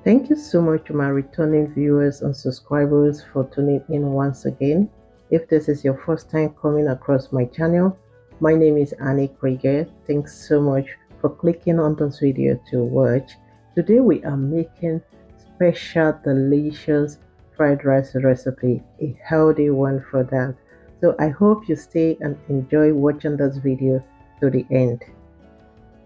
Thank you so much to my returning viewers and subscribers for tuning in once again. If this is your first time coming across my channel, my name is Annie Krieger. Thanks so much for clicking on this video to watch. Today we are making special delicious fried rice recipe, a healthy one for that. So I hope you stay and enjoy watching this video to the end.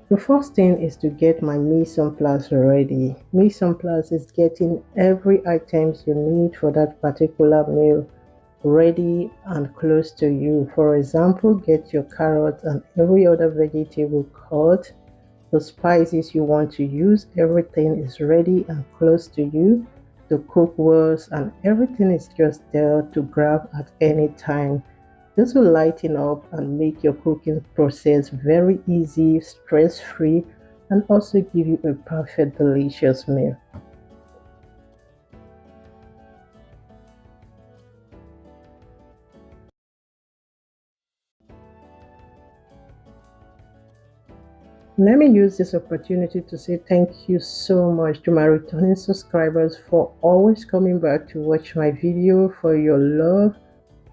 The first thing is to get my mise en place ready. Mise en place is getting every items you need for that particular meal ready and close to you. For example, get your carrots and every other vegetable cut. The spices you want to use, everything is ready and close to you. The cookwares and everything is just there to grab at any time. This will lighten up and make your cooking process very easy, stress-free, and also give you a perfect, delicious meal. Let me use this opportunity to say thank you so much to my returning subscribers for always coming back to watch my video, for your love,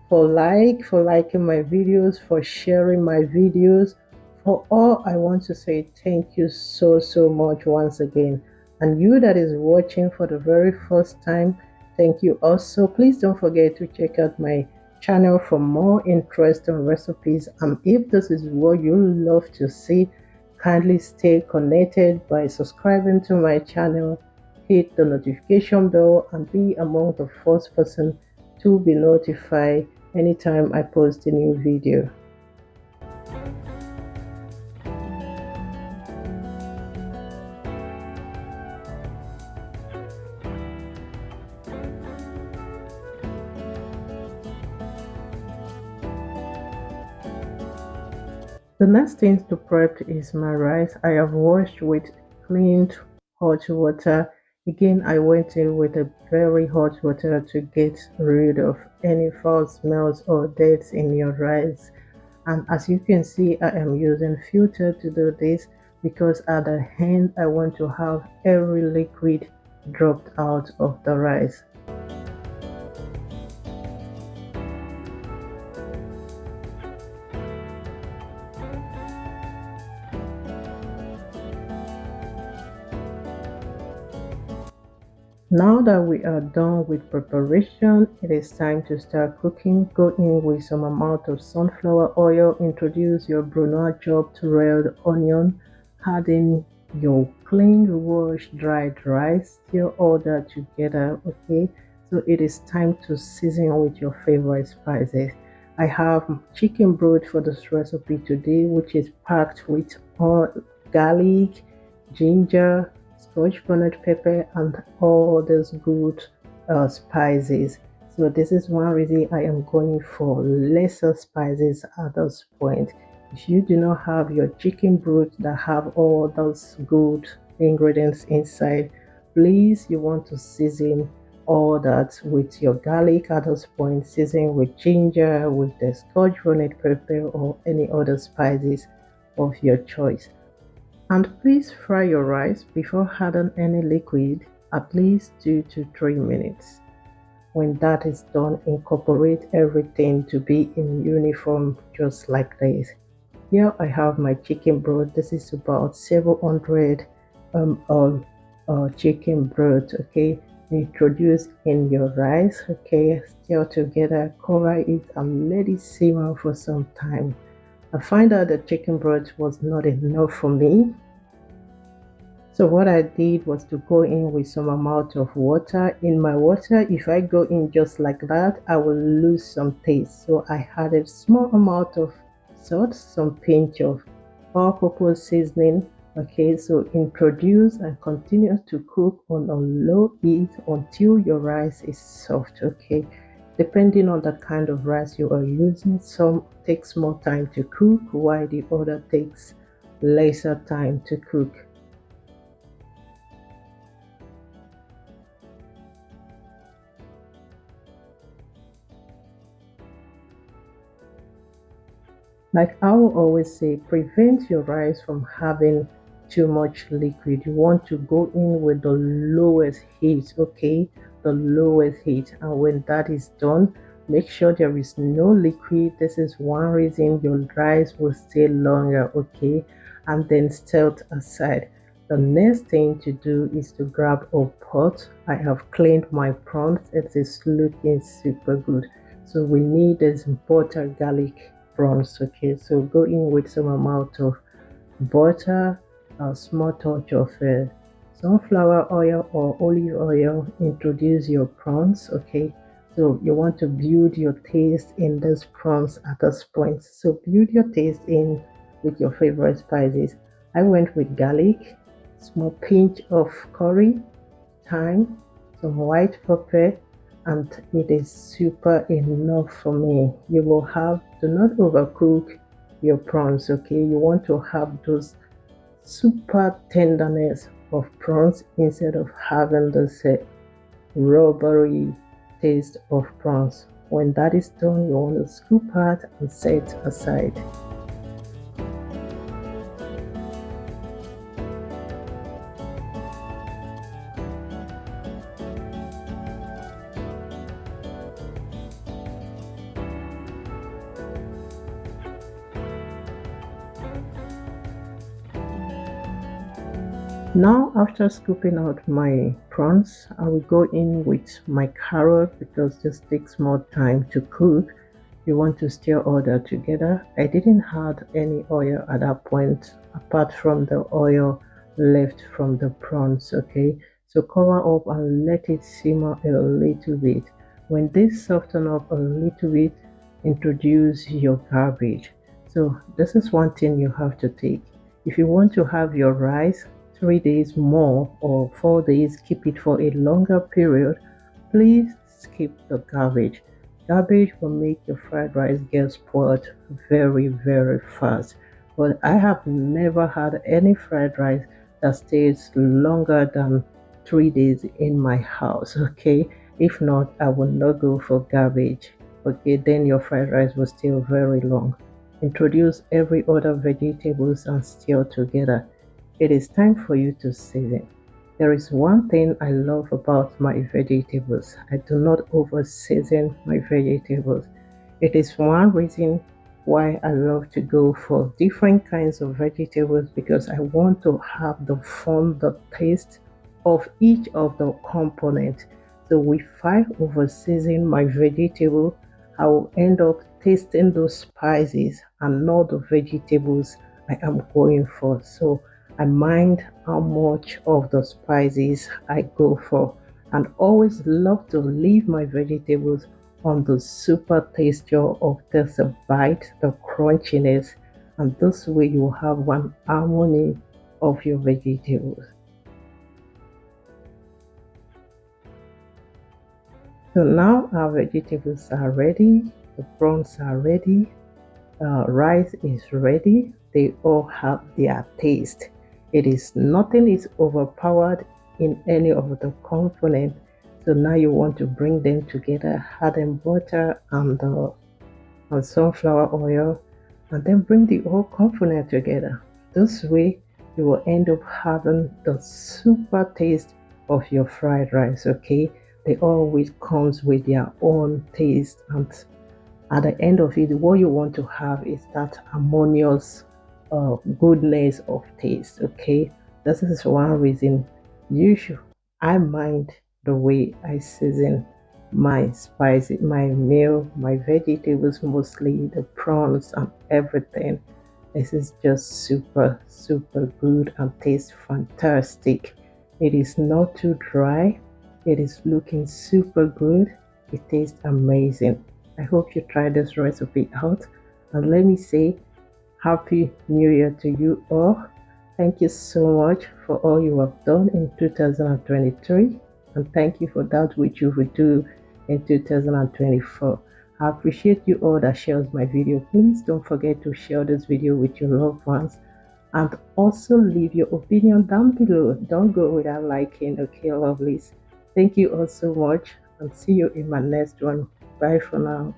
for liking my videos, for sharing my videos. For all, I want to say thank you so much once again. And you that is watching for the very first time, thank you also. Please don't forget to check out my channel for more interesting recipes. And if this is what you love to see, kindly stay connected by subscribing to my channel, hit the notification bell, and be among the first person to be notified anytime I post a new video. The next thing to prep is my rice. I have washed with cleaned hot water. Again, I went in with a very hot water to get rid of any foul smells or dirt in your rice. And as you can see, I am using filter to do this because at the end I want to have every liquid dropped out of the rice. Now that we are done with preparation, it is time to start cooking. Go in with some amount of sunflower oil, introduce your brunoise chopped red onion, add in your cleaned, washed, dried rice, stir all that together, okay? So it is time to season with your favorite spices. I have chicken broth for this recipe today, which is packed with all garlic, ginger, Scotch bonnet pepper, and all those good spices. So this is one reason I am going for lesser spices at this point. If you do not have your chicken broth that have all those good ingredients inside, please, you want to season all that with your garlic at this point, season with ginger, with the Scotch bonnet pepper, or any other spices of your choice. And please fry your rice before adding any liquid at least 2 to 3 minutes. When that is done, incorporate everything to be in uniform just like this. Here I have my chicken broth. This is about 700 of chicken broth, okay? Introduce in your rice, okay? Stir together, cover it and let it simmer for some time. I find out the chicken broth was not enough for me. So what I did was to go in with some amount of water. In my water, if I go in just like that, I will lose some taste. So I added small amount of salt, some pinch of all-purpose seasoning. Okay, so introduce and continue to cook on a low heat until your rice is soft. Okay, depending on the kind of rice you are using, some takes more time to cook while the other takes lesser time to cook. Like I will always say, prevent your rice from having too much liquid. You want to go in with the lowest heat, okay? The lowest heat. And when that is done, make sure there is no liquid. This is one reason your rice will stay longer, okay? And then stir it aside. The next thing to do is to grab a pot. I have cleaned my prawns. It is looking super good. So we need this butter garlic prawns, okay? So go in with some amount of butter, a small touch of sunflower oil or olive oil. Introduce your prawns, okay? So you want to build your taste in these prawns at this point. So build your taste in with your favorite spices. I went with garlic, small pinch of curry, thyme, some white pepper, and it is super enough for me. You will have, do not overcook your prawns, okay? You want to have those super tenderness of prawns instead of having this rubbery taste of prawns. When that is done, you want to scoop out and set aside. Now, after scooping out my prawns, I will go in with my carrot because this takes more time to cook. You want to stir all that together. I didn't add any oil at that point apart from the oil left from the prawns, okay? So cover up and let it simmer a little bit. When this soften up a little bit, introduce your cabbage. So this is one thing you have to take. If you want to have your rice 3 days more or 4 days, keep it for a longer period, please skip the cabbage. Cabbage will make your fried rice get spoiled very, very fast. But I have never had any fried rice that stays longer than 3 days in my house, okay? If not, I will not go for cabbage, okay? Then your fried rice will stay very long. Introduce every other vegetables and stir together. It is time for you to season. There is one thing I love about my vegetables. I do not over season my vegetables. It is one reason why I love to go for different kinds of vegetables because I want to have the fun, the taste of each of the components. So if I over season my vegetable, I will end up tasting those spices and not the vegetables I am going for. So I mind how much of the spices I go for and always love to leave my vegetables on the super texture of this bite, the crunchiness, and this way you have one harmony of your vegetables. So now our vegetables are ready, the prawns are ready, rice is ready. They all have their taste. It is nothing is overpowered in any of the components. So now you want to bring them together, add in butter and sunflower oil, and then bring the whole component together. This way you will end up having the super taste of your fried rice, okay? They always comes with their own taste, and at the end of it, what you want to have is that harmonious goodness of taste, okay? This is one reason you should. I mind the way I season my spices, my meal, my vegetables, mostly the prawns and everything. This is just super, super good and tastes fantastic. It is not too dry. It is looking super good. It tastes amazing. I hope you try this recipe out, and let me say Happy New Year to you all. Thank you so much for all you have done in 2023, and thank you for that which you will do in 2024. I appreciate you all that shares my video. Please don't forget to share this video with your loved ones, and also leave your opinion down below. Don't go without liking, okay, lovelies? Thank you all so much, and see you in my next one. Bye for now.